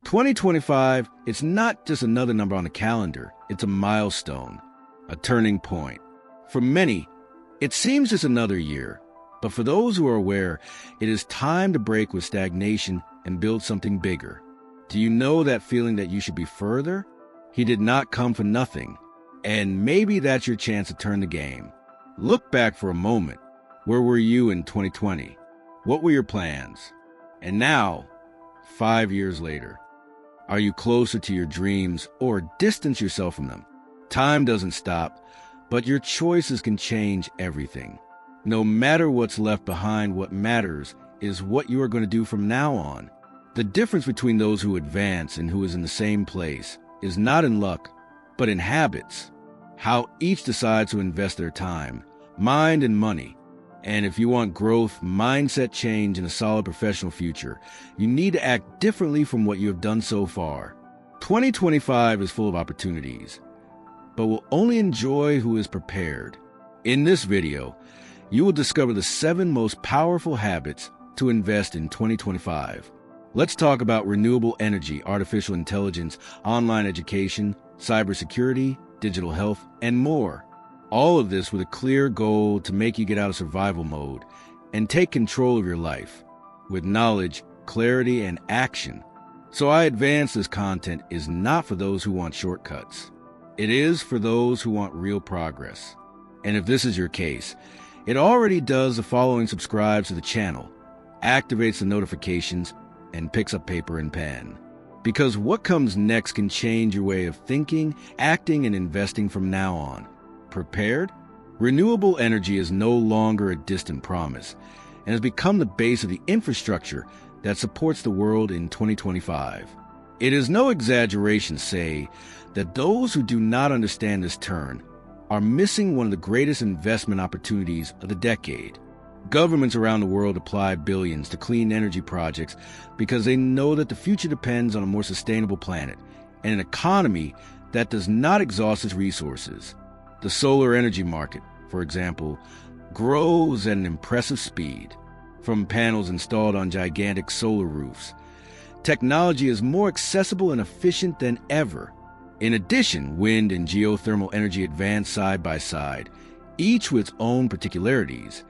2025, it's not just another number on the calendar, it's a milestone, a turning point. For many, it seems just another year, but for those who are aware, it is time to break with stagnation and build something bigger. Do you know that feeling that you should be further? He did not come for nothing, and maybe that's your chance to turn the game. Look back for a moment. Where were you in 2020? What were your plans? And now, 5 years later, are you closer to your dreams or distance yourself from them? Time doesn't stop, but your choices can change everything. No matter what's left behind, what matters is what you are going to do from now on. The difference between those who advance and who is in the same place is not in luck, but in habits. How each decides to invest their time, mind, and money. And if you want growth, mindset change, and a solid professional future, you need to act differently from what you have done so far. 2025 is full of opportunities, but will only enjoy who is prepared. In this video, you will discover the 7 most powerful habits to invest in 2025. Let's talk about renewable energy, artificial intelligence, online education, cybersecurity, digital health, and more. All of this with a clear goal to make you get out of survival mode and take control of your life with knowledge, clarity, and action. So I advance this content is not for those who want shortcuts. It is for those who want real progress. And if this is your case, it already does the following: subscribes to the channel, activates the notifications, and picks up paper and pen. Because what comes next can change your way of thinking, acting, and investing from now on. Prepared? Renewable energy is no longer a distant promise and has become the base of the infrastructure that supports the world in 2025. It is no exaggeration to say that those who do not understand this turn are missing one of the greatest investment opportunities of the decade. Governments around the world apply billions to clean energy projects because they know that the future depends on a more sustainable planet and an economy that does not exhaust its resources. The solar energy market, for example, grows at an impressive speed. From panels installed on gigantic solar roofs, technology is more accessible and efficient than ever. In addition, wind and geothermal energy advance side by side, each with its own particularities,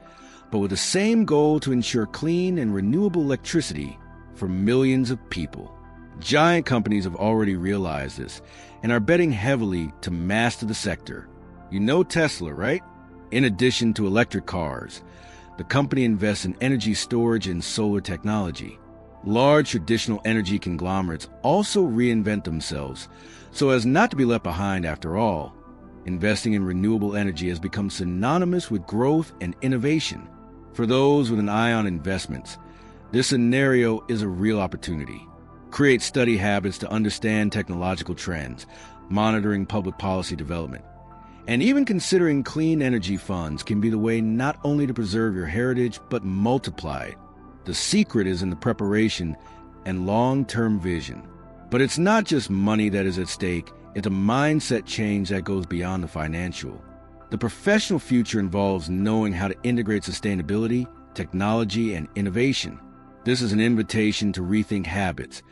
but with the same goal to ensure clean and renewable electricity for millions of people. Giant companies have already realized this and are betting heavily to master the sector. You know Tesla, right? In addition to electric cars, the company invests in energy storage and solar technology. Large traditional energy conglomerates also reinvent themselves so as not to be left behind after all. Investing in renewable energy has become synonymous with growth and innovation. For those with an eye on investments, this scenario is a real opportunity. Create study habits to understand technological trends, monitoring public policy development. And even considering clean energy funds can be the way not only to preserve your heritage, but multiply it. The secret is in the preparation and long-term vision. But it's not just money that is at stake, it's a mindset change that goes beyond the financial. The professional future involves knowing how to integrate sustainability, technology, and innovation. This is an invitation to rethink habits,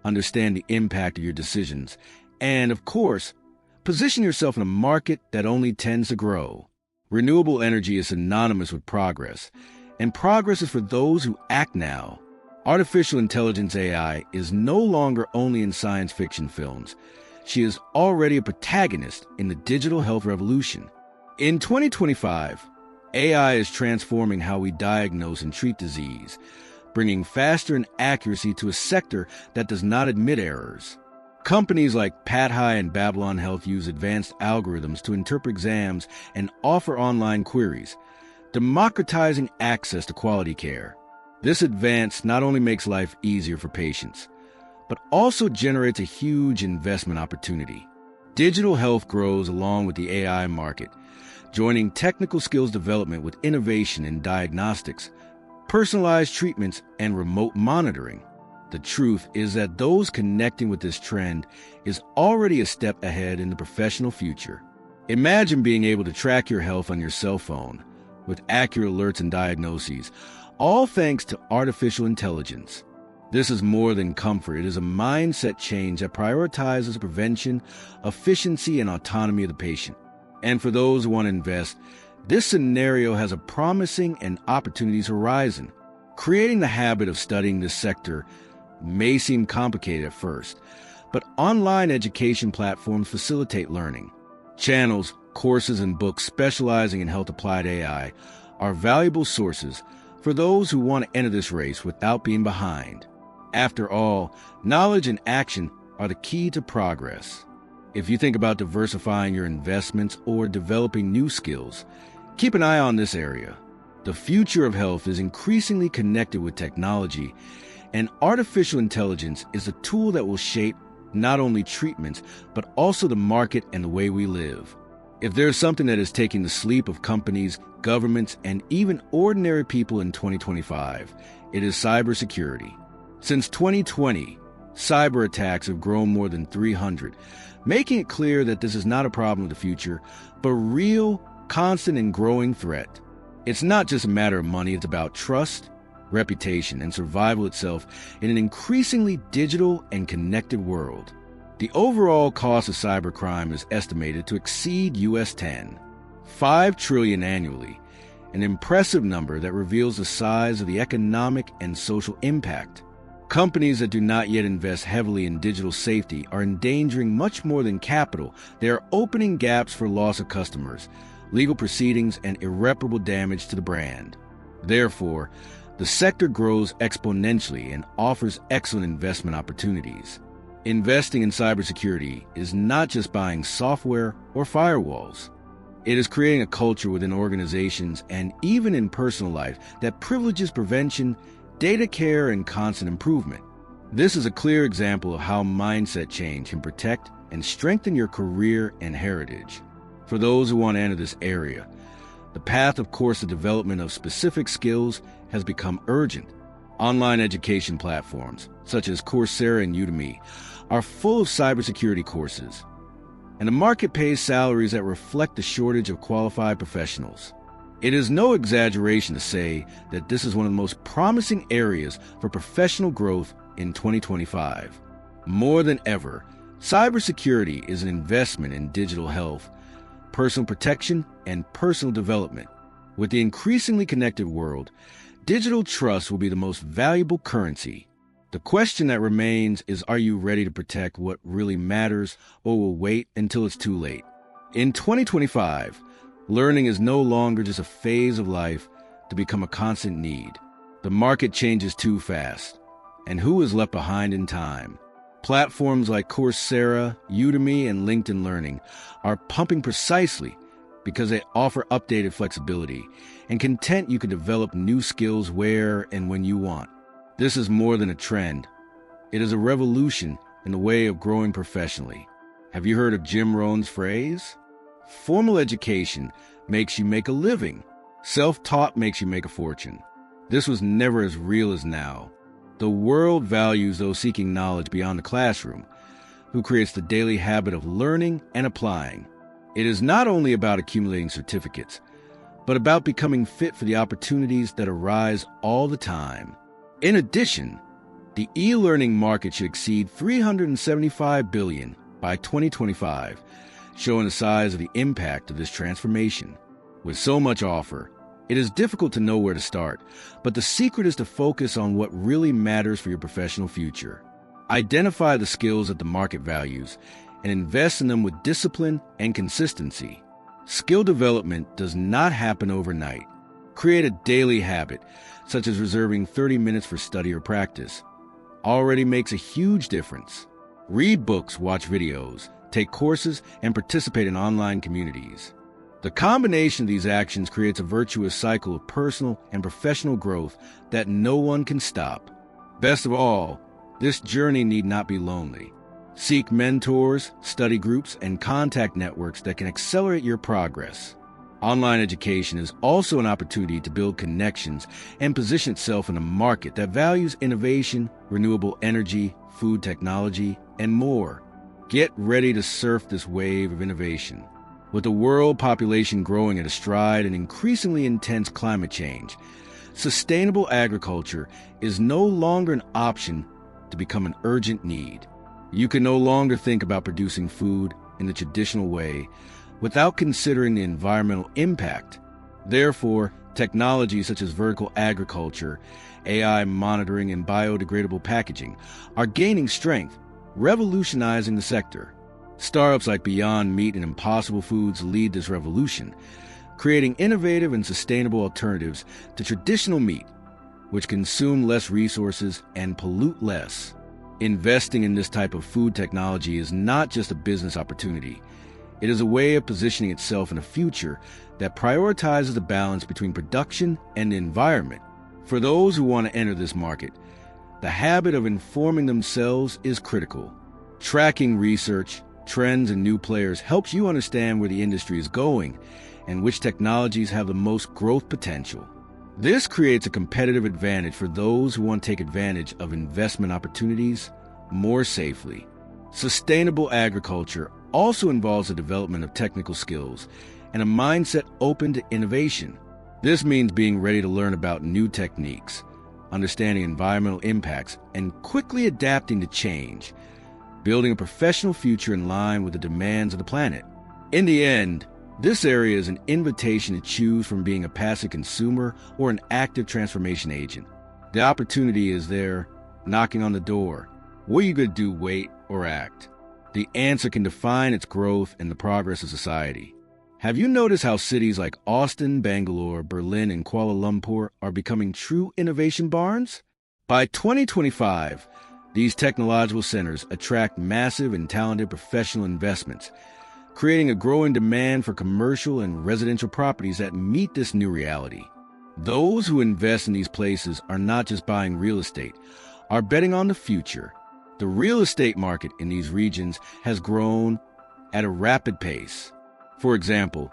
understand the impact of your decisions, and, of course, position yourself in a market that only tends to grow. Renewable energy is synonymous with progress, and progress is for those who act now. Artificial intelligence AI is no longer only in science fiction films. She is already a protagonist in the digital health revolution. In 2025, AI is transforming how we diagnose and treat disease, bringing faster and accuracy to a sector that does not admit errors. Companies like PathHi and Babylon Health use advanced algorithms to interpret exams and offer online queries, democratizing access to quality care. This advance not only makes life easier for patients, but also generates a huge investment opportunity. Digital health grows along with the AI market, joining technical skills development with innovation in diagnostics, personalized treatments, and remote monitoring. The truth is that those connecting with this trend is already a step ahead in the professional future. Imagine being able to track your health on your cell phone with accurate alerts and diagnoses, all thanks to artificial intelligence. This is more than comfort. It is a mindset change that prioritizes prevention, efficiency, and autonomy of the patient. And for those who want to invest, this scenario has a promising and opportunities horizon. Creating the habit of studying this sector may seem complicated at first, but online education platforms facilitate learning. Channels, courses, and books specializing in health-applied AI are valuable sources for those who want to enter this race without being behind. After all, knowledge and action are the key to progress. If you think about diversifying your investments or developing new skills, keep an eye on this area. The future of health is increasingly connected with technology, and artificial intelligence is a tool that will shape not only treatments, but also the market and the way we live. If there's something that is taking the sleep of companies, governments, and even ordinary people in 2025, it is cybersecurity. Since 2020, cyber attacks have grown more than 300, making it clear that this is not a problem of the future, but a real, constant, and growing threat. It's not just a matter of money, it's about trust, reputation, and survival itself in an increasingly digital and connected world. The overall cost of cybercrime is estimated to exceed $5 trillion annually, an impressive number that reveals the size of the economic and social impact. Companies that do not yet invest heavily in digital safety are endangering much more than capital. They are opening gaps for loss of customers, legal proceedings, and irreparable damage to the brand. Therefore, the sector grows exponentially and offers excellent investment opportunities. Investing in cybersecurity is not just buying software or firewalls. It is creating a culture within organizations and even in personal life that privileges prevention, data care, and constant improvement. This is a clear example of how mindset change can protect and strengthen your career and heritage. For those who want to enter this area, the path, of course, the development of specific skills has become urgent. Online education platforms, such as Coursera and Udemy, are full of cybersecurity courses, and the market pays salaries that reflect the shortage of qualified professionals. It is no exaggeration to say that this is one of the most promising areas for professional growth in 2025. More than ever, cybersecurity is an investment in digital health, personal protection, and personal development. With the increasingly connected world, digital trust will be the most valuable currency. The question that remains is, are you ready to protect what really matters, or will wait until it's too late? In 2025, learning is no longer just a phase of life to become a constant need. The market changes too fast, and who is left behind in time? Platforms like Coursera, Udemy, and LinkedIn Learning are pumping precisely because they offer updated flexibility and content you can develop new skills where and when you want. This is more than a trend. It is a revolution in the way of growing professionally. Have you heard of Jim Rohn's phrase? Formal education makes you make a living. Self-taught makes you make a fortune. This was never as real as now. The world values those seeking knowledge beyond the classroom, who creates the daily habit of learning and applying. It is not only about accumulating certificates, but about becoming fit for the opportunities that arise all the time. In addition, the e-learning market should exceed $375 billion by 2025, showing the size of the impact of this transformation. With so much offer, it is difficult to know where to start, but the secret is to focus on what really matters for your professional future. Identify the skills that the market values and invest in them with discipline and consistency. Skill development does not happen overnight. Create a daily habit, such as reserving 30 minutes for study or practice. Already makes a huge difference. Read books, watch videos, take courses, and participate in online communities. The combination of these actions creates a virtuous cycle of personal and professional growth that no one can stop. Best of all, this journey need not be lonely. Seek mentors, study groups, and contact networks that can accelerate your progress. Online education is also an opportunity to build connections and position itself in a market that values innovation, renewable energy, food technology, and more. Get ready to surf this wave of innovation. With the world population growing at a stride and increasingly intense climate change, sustainable agriculture is no longer an option to become an urgent need. You can no longer think about producing food in the traditional way without considering the environmental impact. Therefore, technologies such as vertical agriculture, AI monitoring, and biodegradable packaging are gaining strength, revolutionizing the sector. Startups like Beyond Meat and Impossible Foods lead this revolution, creating innovative and sustainable alternatives to traditional meat, which consume less resources and pollute less. Investing in this type of food technology is not just a business opportunity. It is a way of positioning itself in a future that prioritizes the balance between production and the environment. For those who want to enter this market, the habit of informing themselves is critical. Tracking research, trends, and new players helps you understand where the industry is going and which technologies have the most growth potential. This creates a competitive advantage for those who want to take advantage of investment opportunities more safely. Sustainable agriculture also involves the development of technical skills and a mindset open to innovation. This means being ready to learn about new techniques, understanding environmental impacts, and quickly adapting to change, building a professional future in line with the demands of the planet. In the end, this area is an invitation to choose from being a passive consumer or an active transformation agent. The opportunity is there, knocking on the door. What are you going to do, wait, or act? The answer can define its growth and the progress of society. Have you noticed how cities like Austin, Bangalore, Berlin, and Kuala Lumpur are becoming true innovation barns? By 2025, these technological centers attract massive and talented professional investments, creating a growing demand for commercial and residential properties that meet this new reality. Those who invest in these places are not just buying real estate, are betting on the future. The real estate market in these regions has grown at a rapid pace. For example,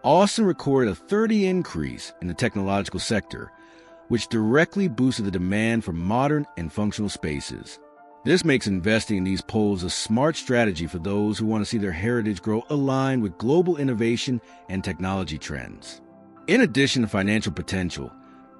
Austin recorded a 30% increase in the technological sector, which directly boosted the demand for modern and functional spaces. This makes investing in these poles a smart strategy for those who want to see their heritage grow aligned with global innovation and technology trends. In addition to financial potential,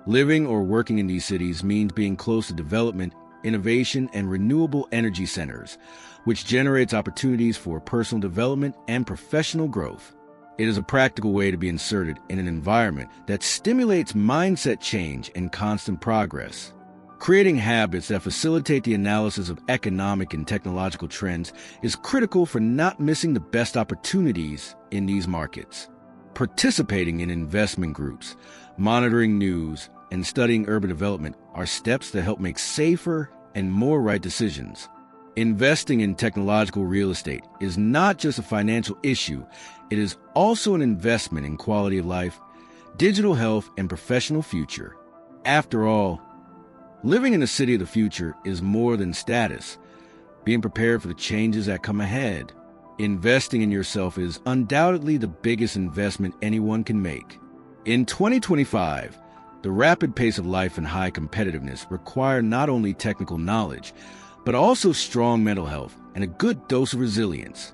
living or working in these cities means being close to development, innovation, and renewable energy centers, which generates opportunities for personal development and professional growth. It is a practical way to be inserted in an environment that stimulates mindset change and constant progress. Creating habits that facilitate the analysis of economic and technological trends is critical for not missing the best opportunities in these markets. Participating in investment groups, monitoring news, and studying urban development are steps that help make safer and more right decisions. Investing in technological real estate is not just a financial issue, it is also an investment in quality of life, digital health, and professional future. After all, living in the city of the future is more than status. Being prepared for the changes that come ahead. Investing in yourself is undoubtedly the biggest investment anyone can make. In 2025, the rapid pace of life and high competitiveness require not only technical knowledge, but also strong mental health and a good dose of resilience.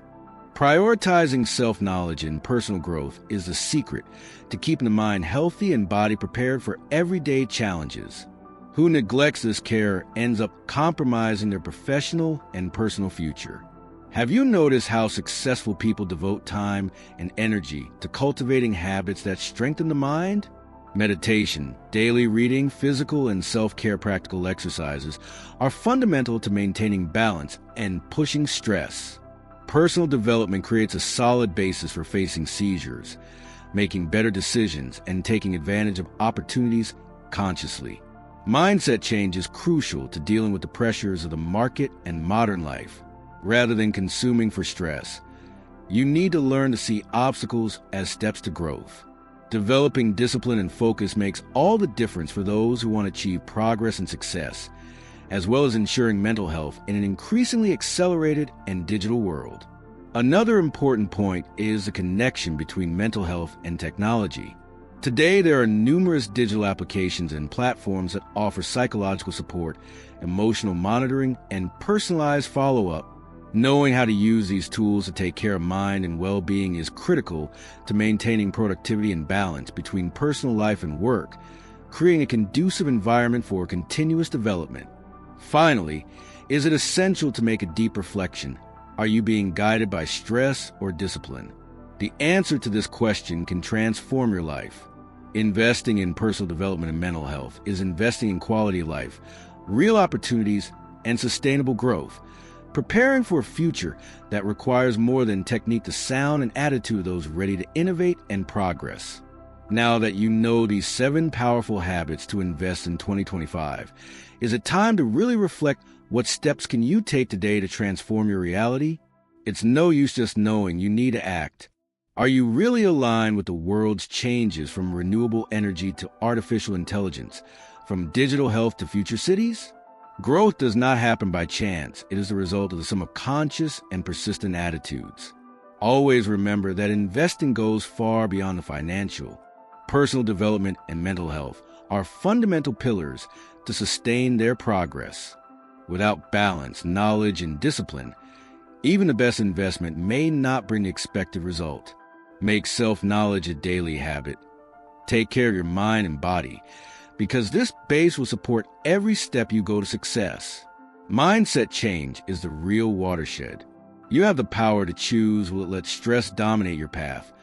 Prioritizing self-knowledge and personal growth is the secret to keeping the mind healthy and body prepared for everyday challenges. Who neglects this care ends up compromising their professional and personal future. Have you noticed how successful people devote time and energy to cultivating habits that strengthen the mind? Meditation, daily reading, physical and self-care practical exercises are fundamental to maintaining balance and pushing stress. Personal development creates a solid basis for facing seizures, making better decisions, and taking advantage of opportunities consciously. Mindset change is crucial to dealing with the pressures of the market and modern life. Rather than consuming for stress, you need to learn to see obstacles as steps to growth. Developing discipline and focus makes all the difference for those who want to achieve progress and success, as well as ensuring mental health in an increasingly accelerated and digital world. Another important point is the connection between mental health and technology. Today, there are numerous digital applications and platforms that offer psychological support, emotional monitoring, and personalized follow-up. Knowing how to use these tools to take care of mind and well-being is critical to maintaining productivity and balance between personal life and work, creating a conducive environment for continuous development. Finally, is it essential to make a deep reflection? Are you being guided by stress or discipline? The answer to this question can transform your life. Investing in personal development and mental health is investing in quality of life, real opportunities, and sustainable growth. Preparing for a future that requires more than technique, the sound and attitude of those ready to innovate and progress. Now that you know these 7 powerful habits to invest in 2025, is it time to really reflect what steps can you take today to transform your reality? It's no use just knowing, you need to act. Are you really aligned with the world's changes from renewable energy to artificial intelligence, from digital health to future cities? Growth does not happen by chance. It is the result of the sum of conscious and persistent attitudes. Always remember that investing goes far beyond the financial. Personal development and mental health are fundamental pillars to sustain their progress. Without balance, knowledge, and discipline, even the best investment may not bring the expected result. Make self-knowledge a daily habit. Take care of your mind and body, because this base will support every step you go to success. Mindset change is the real watershed. You have the power to choose, will it let stress dominate your path,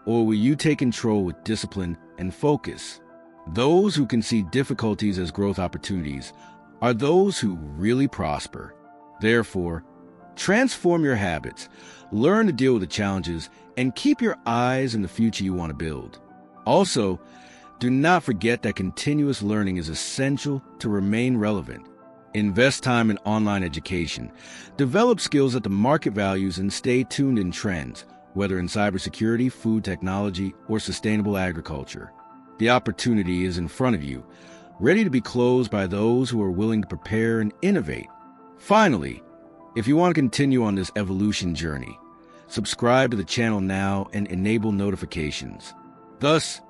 or will you take control with discipline and focus? Those who can see difficulties as growth opportunities are those who really prosper. Therefore, transform your habits, learn to deal with the challenges, and keep your eyes on the future you want to build. Also, do not forget that continuous learning is essential to remain relevant. Invest time in online education. Develop skills that the market values and stay tuned in trends, whether in cybersecurity, food technology, or sustainable agriculture. The opportunity is in front of you, ready to be closed by those who are willing to prepare and innovate. Finally, if you want to continue on this evolution journey, subscribe to the channel now and enable notifications. Thus,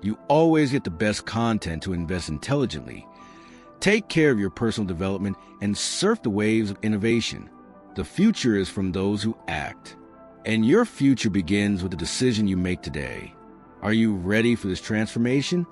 you always get the best content to invest intelligently. Take care of your personal development and surf the waves of innovation. The future is from those who act, and your future begins with the decision you make today. Are you ready for this transformation?